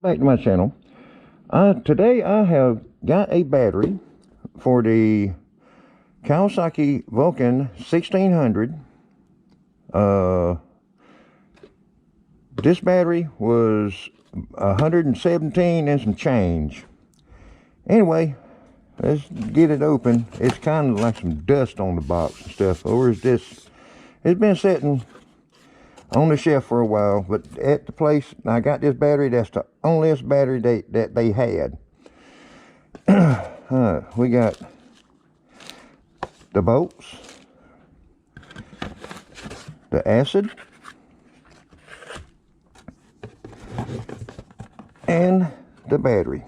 Back to my channel. Today I have got a battery for the Kawasaki VUCAN 1600. This battery was 117 and some change. Anyway, let's get it open. It's kind of like some dust on the box and stuff. Or is this? It's been sitting on the shelf for a while, but at the place I got this battery, that's the only battery that they had. We got the bolts, the acid, and the battery.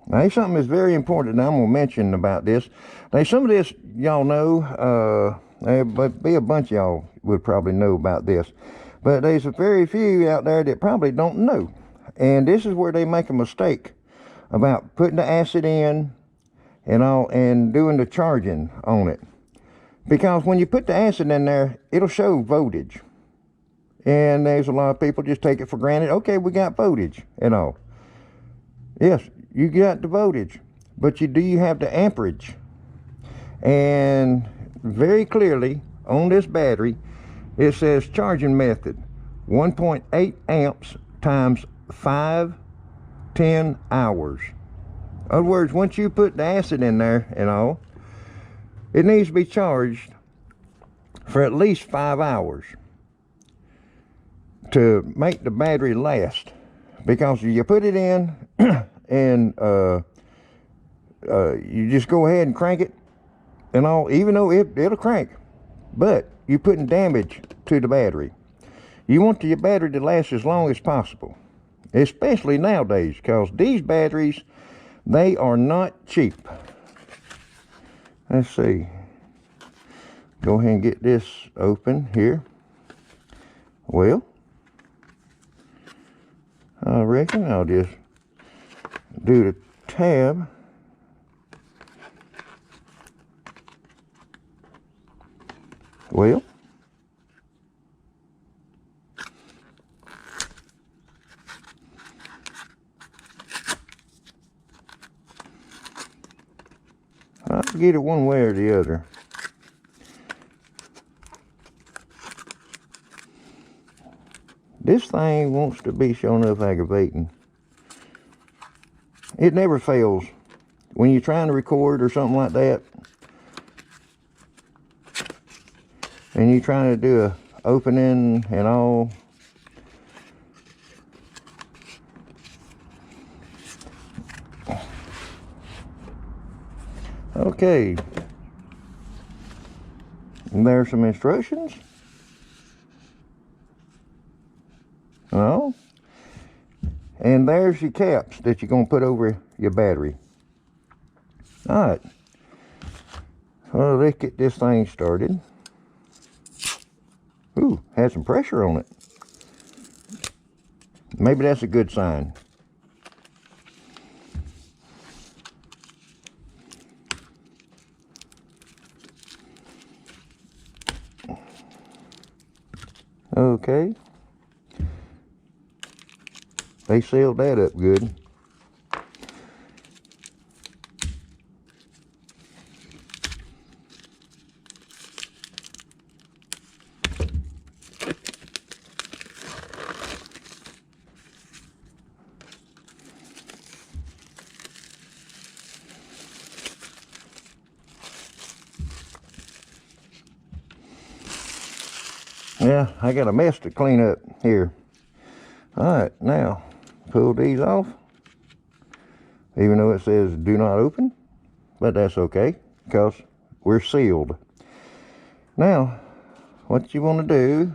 Now, there's something that's very important that I'm going to mention about this. Now, some of this y'all know, but be a bunch of y'all would probably know about this. But there's a very few out there that probably don't know. And this is where they make a mistake about putting the acid in and doing the charging on it. Because when you put the acid in there, it'll show voltage. And there's a lot of people just take it for granted. Okay, we got voltage and all. Yes, you got the voltage, but do you have the amperage? And very clearly on this battery, it says charging method 1.8 amps times 10 hours. In other words, once you put the acid in there and all, it needs to be charged for at least 5 hours to make the battery last. Because you put it in and you just go ahead and crank it and all, even though it'll crank, but you're putting damage to the battery. You want your battery to last as long as possible, especially nowadays, because these batteries, they are not cheap. Let's see. Go ahead and get this open here. Well, I reckon I'll just do the tab. Well, I'll get it one way or the other. This thing wants to be sure enough aggravating. It never fails when you're trying to record or something like that, and you're trying to do a opening and all. Okay, and there's some instructions. Oh, and there's your caps that you're going to put over your battery. All right, well, let's get this thing started. Ooh, has some pressure on it. Maybe that's a good sign. Okay. They sealed that up good. Yeah, I got a mess to clean up here. All right, now pull these off, even though it says do not open, but that's okay because we're sealed. Now, what you want to do,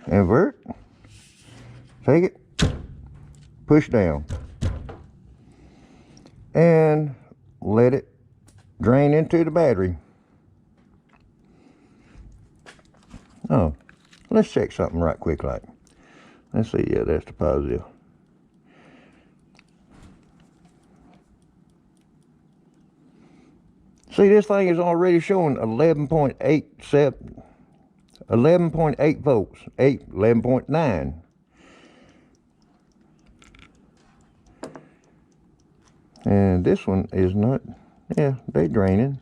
invert, take it, push down, and let it drain into the battery. Oh, let's check something right quick like. Let's see, yeah, that's the positive. See, this thing is already showing 11.87 11.8 volts, 11.9. And this one is not, yeah, they draining.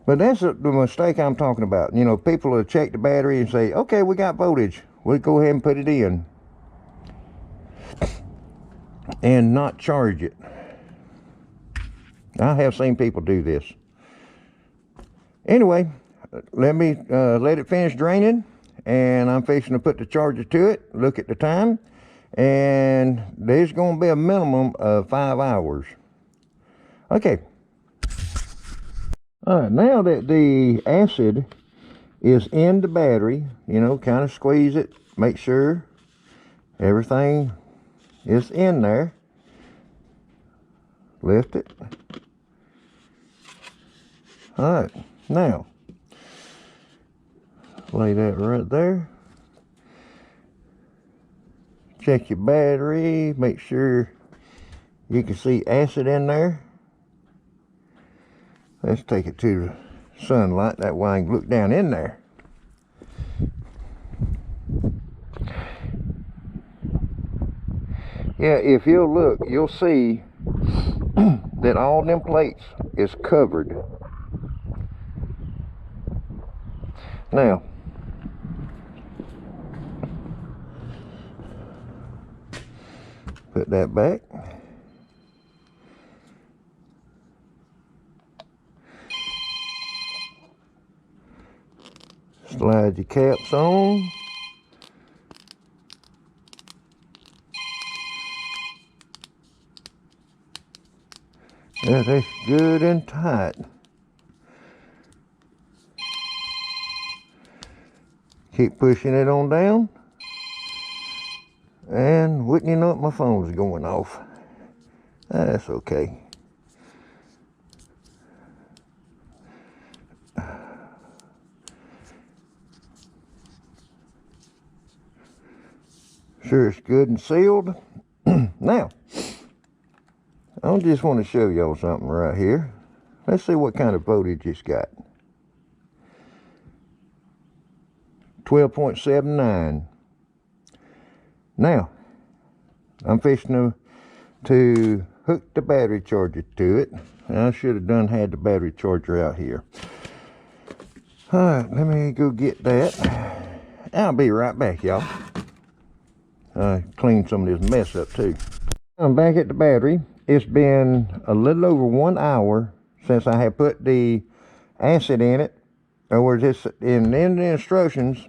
But that's the mistake I'm talking about. You know, people will check the battery and say, okay, we got voltage. We'll go ahead and put it in. And not charge it. I have seen people do this. Anyway, let me let it finish draining. And I'm fixing to put the charger to it. Look at the time. And there's going to be a minimum of 5 hours. Okay. All right, now that the acid is in the battery, you know, kind of squeeze it, make sure everything is in there. Lift it. All right, now lay that right there. Check your battery, make sure you can see acid in there. Let's take it to the sunlight, that way I can look down in there. Yeah, if you'll look, you'll see that all them plates is covered. Now, put that back. Slide your caps on. Yeah, that's good and tight. Keep pushing it on down. And wouldn't you know it, my phone's going off. That's okay. Sure it's good and sealed. Now, I just want to show y'all something right here. Let's see what kind of voltage it's got. 12.79. Now, I'm fixing to hook the battery charger to it. I should have had the battery charger out here. Alright, let me go get that. I'll be right back, y'all. Clean some of this mess up too. I'm back at the battery. It's been a little over 1 hour since I have put the acid in it. In other words, it's in the instructions.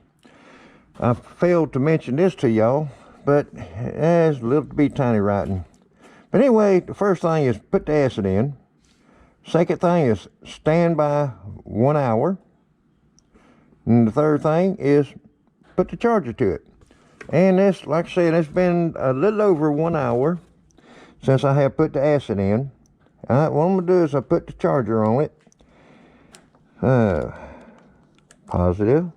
I failed to mention this to y'all, but there's a little bitty tiny writing. But anyway, the first thing is put the acid in. Second thing is stand by 1 hour. And the third thing is put the charger to it. And this, like I said, it's been a little over 1 hour since I have put the acid in. All right, what I'm going to do is I put the charger on it. Positive.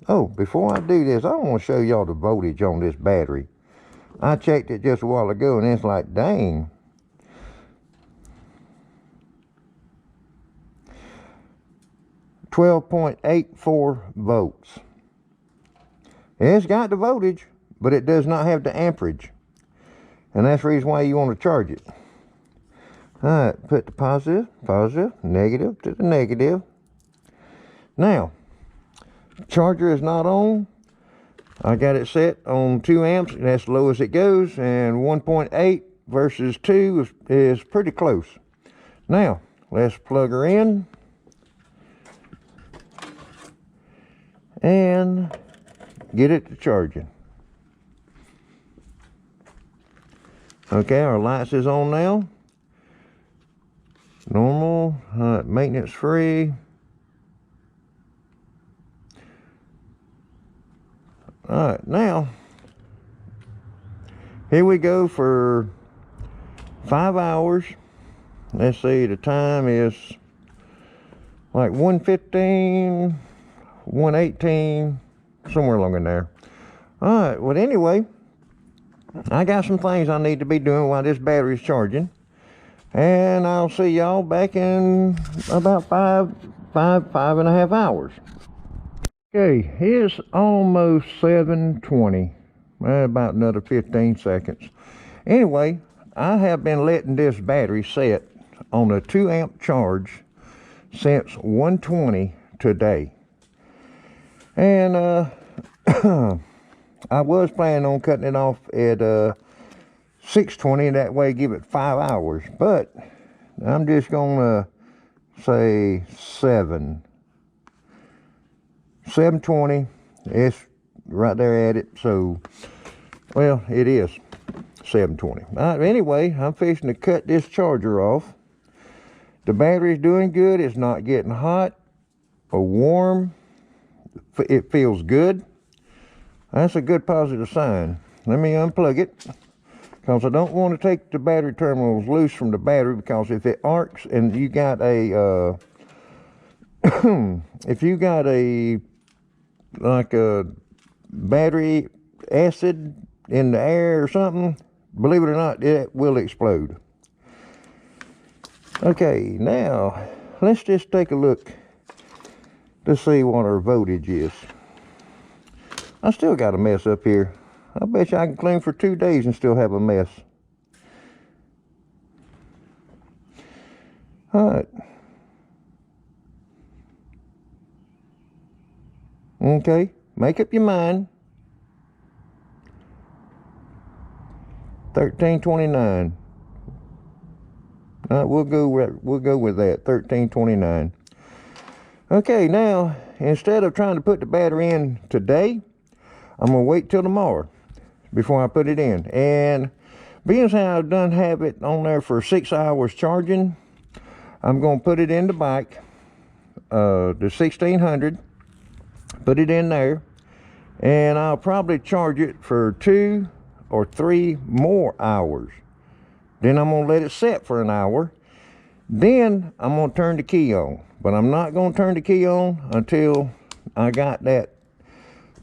Oh, before I do this, I want to show y'all the voltage on this battery. I checked it just a while ago, and it's like, dang. .84 volts. It's got the voltage, but it does not have the amperage. And that's the reason why you want to charge it. Alright, put the positive, negative to the negative. Now, charger is not on. I got it set on 2 amps, and that's the lowest it goes. And 1.8 versus 2 is pretty close. Now, let's plug her in. And get it to charging. Okay, our lights is on now. Normal, maintenance free. Alright, now here we go for 5 hours. Let's see, the time is like 1:15, 1:18, somewhere along in there. Alright, well anyway, I got some things I need to be doing while this battery is charging. And I'll see y'all back in about five and a half hours. Okay, it's almost 7:20. About another 15 seconds. Anyway, I have been letting this battery set on a 2 amp charge since 1:20 today. And I was planning on cutting it off at 6:20, that way give it 5 hours. But I'm just gonna say 7:20. It's right there at it. So, well, it is 7:20. Anyway, I'm fixing to cut this charger off. The battery's doing good. It's not getting hot or warm. It feels good. That's a good positive sign. Let me unplug it, because I don't want to take the battery terminals loose from the battery, because if it arcs and you got a if you got a like a battery acid in the air or something, believe it or not, it will explode. Okay, now let's just take a look to see what our voltage is. I still got a mess up here. I bet you I can clean for 2 days and still have a mess. All right. Okay, make up your mind. 1329. We'll go with that. 1329. Okay, now instead of trying to put the battery in today, I'm gonna wait till tomorrow before I put it in. And being as how I've done have it on there for 6 hours charging, I'm gonna put it in the bike, the 1600. Put it in there, and I'll probably charge it for 2 or 3 more hours. Then I'm gonna let it set for an hour. Then I'm gonna turn the key on, but I'm not gonna turn the key on until I got that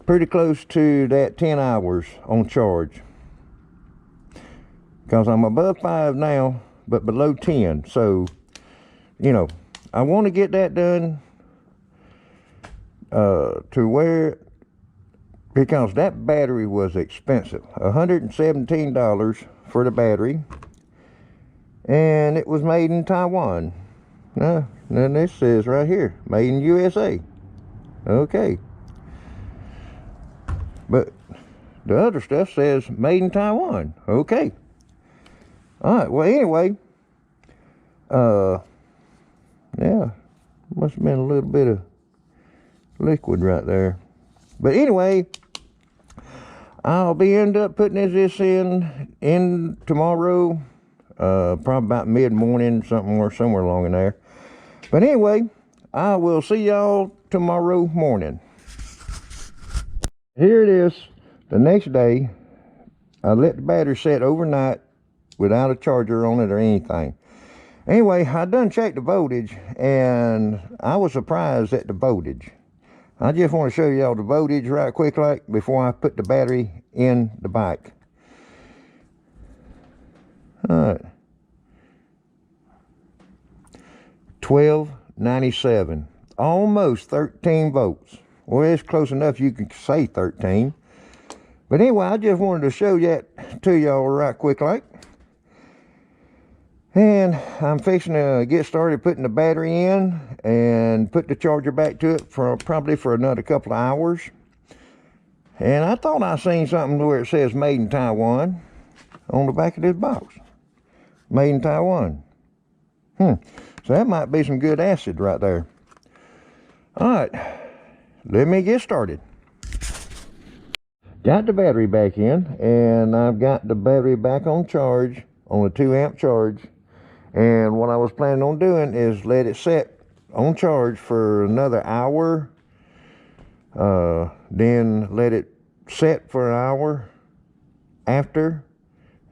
pretty close to that 10 hours on charge, because I'm above 5 now but below 10. So, you know, I want to get that done to where, because that battery was expensive. $117 for the battery, and it was made in Taiwan. Now this says right here, made in USA. Okay, but the other stuff says made in Taiwan. Okay, all right. Well, anyway, yeah, must have been a little bit of liquid right there. But anyway, I'll be end up putting this in tomorrow, probably about mid-morning, somewhere along in there. But anyway, I will see y'all tomorrow morning. Here it is, the next day. I let the battery set overnight without a charger on it or anything. Anyway, I done checked the voltage, and I was surprised at the voltage. I just want to show y'all the voltage right quick, like, before I put the battery in the bike. All right. 1297, almost 13 volts. Well, it's close enough you can say 13. But anyway, I just wanted to show that to y'all right quick, like. And I'm fixing to get started putting the battery in and put the charger back to it for probably for another couple of hours. And I thought I seen something where it says made in Taiwan on the back of this box. Made in Taiwan. So that might be some good acid right there. All right, let me get started. Got the battery back in, and I've got the battery back on charge, on a 2 amp charge. And what I was planning on doing is let it set on charge for another hour, then let it set for an hour after,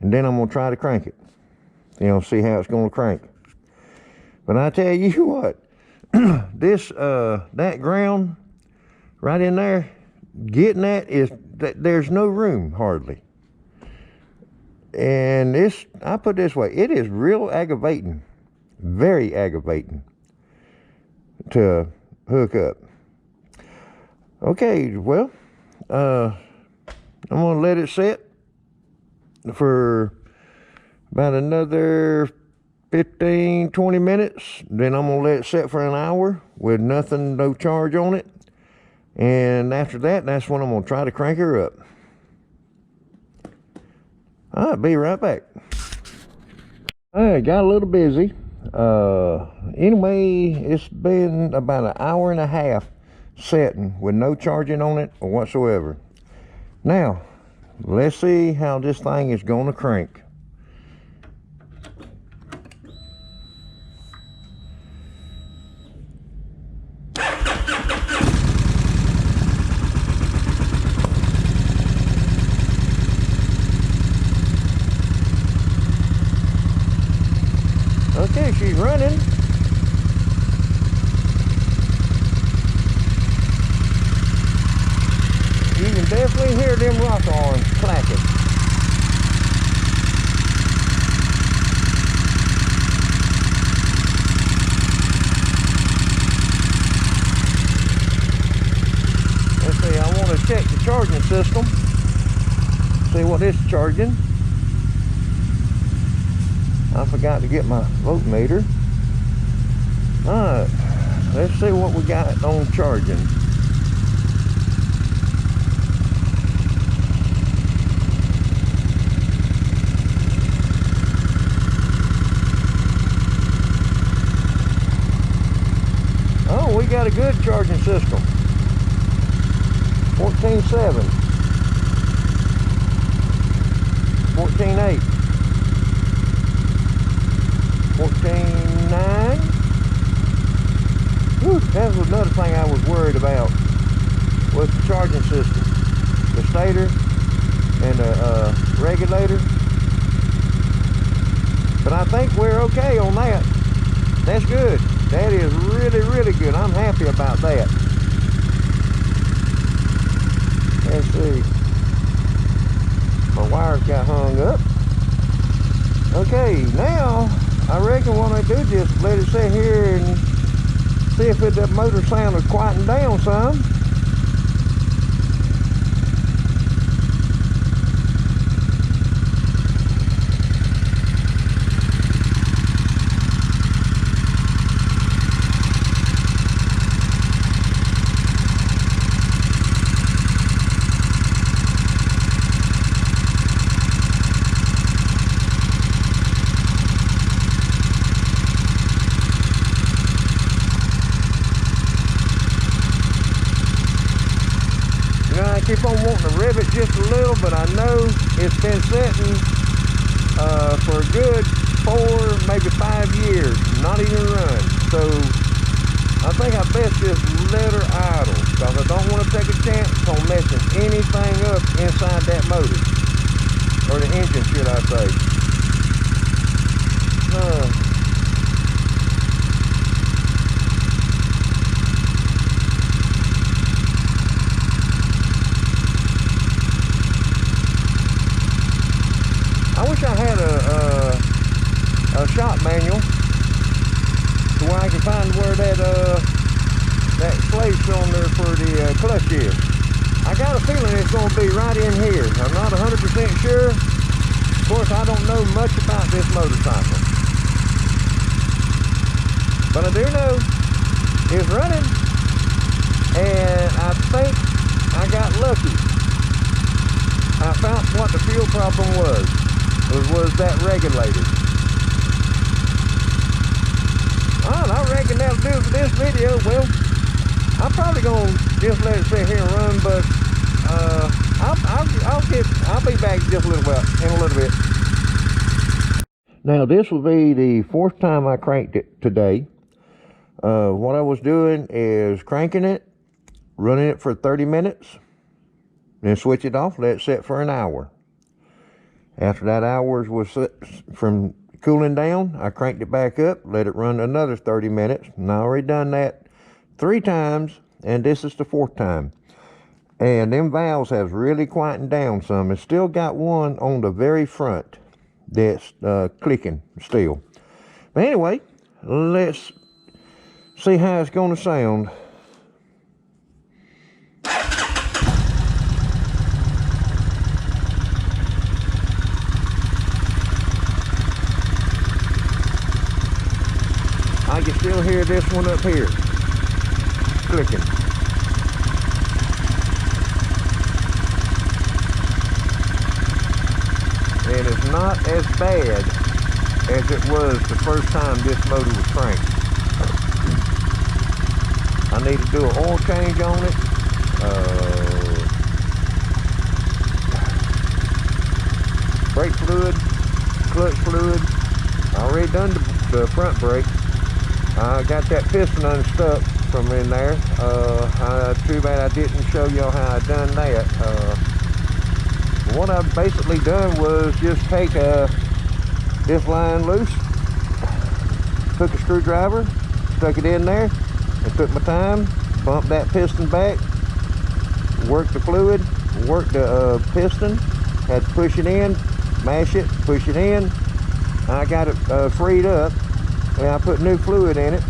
and then I'm gonna try to crank it, you know, see how it's gonna crank. But I tell you what, this that ground right in there, getting that is that there's no room hardly. And this, I put it this way, it is real aggravating, very aggravating. to hook up. Okay, well, I'm gonna let it sit for about another 15-20 minutes. Then I'm gonna let it sit for an hour with nothing, no charge on it. And after that, that's when I'm gonna try to crank her up. I'll be right back. I got a little busy. Anyway, it's been about an hour and a half setting with no charging on it or whatsoever. Now, let's see how this thing is gonna crank. Okay, she's running. You can definitely hear them rock arms clacking. Let's see, I want to check the charging system. See what it's charging. I forgot to get my voltmeter. Alright, let's see what we got on charging. Oh, we got a good charging system. 14.7, 14.8, 14.9. Whew, that was another thing I was worried about, was the charging system. The stator and the regulator. But I think we're okay on that. That's good. That is really, really good. I'm happy about that. Let's see. My wires got hung up. Okay, now I reckon what I do is just let it sit here and see if the motor sound is quieting down some. Keep on wanting to rev it just a little, but I know it's been sitting for a good 4, maybe 5 years, not even run. So I think I best just let her idle, because I don't want to take a chance on messing anything up inside that motor, or the engine, should I say. I wish I had a shop manual to where I can find where that slave cylinder for the clutch is. I got a feeling it's going to be right in here. I'm not 100% sure. Of course, I don't know much about this motorcycle, but I do know it's running, and I think I got lucky. I found what the fuel problem was that regulator. Well, I reckon that'll do it for this video. Well, I'm probably gonna just let it sit here and run, but I'll be back just a little bit, in a little bit. Now this will be the 4th time I cranked it today. What I was doing is cranking it, running it for 30 minutes, then switch it off, let it sit for an hour. After that hour was from cooling down, I cranked it back up, let it run another 30 minutes. And I already done that 3 times, and this is the 4th time. And them valves have really quietened down some. It's still got one on the very front that's clicking still. But anyway, let's see how it's going to sound. I can still hear this one up here clicking. And it's not as bad as it was the first time this motor was cranked. I need to do an oil change on it. Brake fluid, clutch fluid. I already done the front brake. I got that piston unstuck from in there. Too bad I didn't show y'all how I done that. What I've basically done was just take this line loose, took a screwdriver, stuck it in there, and took my time, bumped that piston back, worked the fluid, worked the piston, had to push it in, mash it, push it in. I got it freed up, and I put new fluid in it,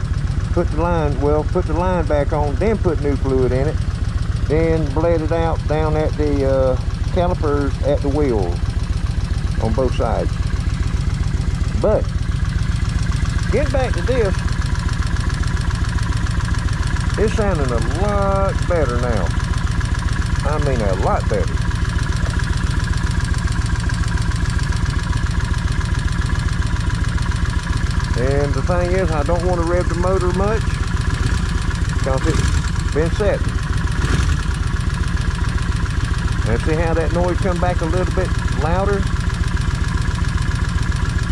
put the line back on, then put new fluid in it, then bled it out down at the calipers at the wheels on both sides. But getting back to this, it's sounding a lot better now. I mean, a lot better. And the thing is, I don't want to rev the motor much because it's been set. And see how that noise come back a little bit louder?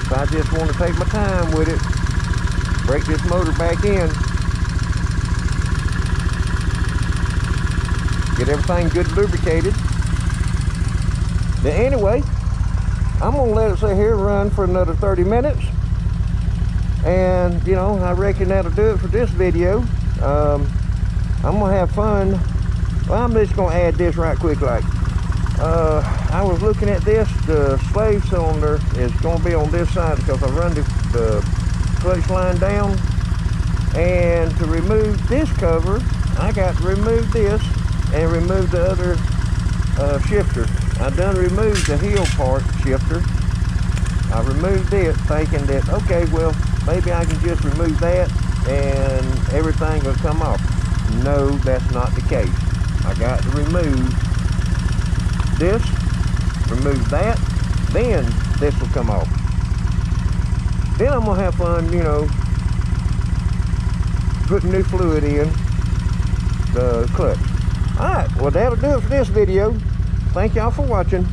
So I just want to take my time with it, break this motor back in, get everything good lubricated. Then anyway, I'm gonna let it sit here and run for another 30 minutes. And you know, I reckon that'll do it for this video. I'm gonna have fun. Well, I'm just gonna add this right quick. Like I was looking at this, the slave cylinder is gonna be on this side because I run the clutch line down, and to remove this cover I got to remove this and remove the other shifter. I done removed the heel part shifter. I removed it thinking that, okay, well, maybe I can just remove that and everything will come off. No, that's not the case. I got to remove this, remove that, then this will come off. Then I'm gonna have fun, you know, putting new fluid in the clutch. Alright, well, that'll do it for this video. Thank y'all for watching.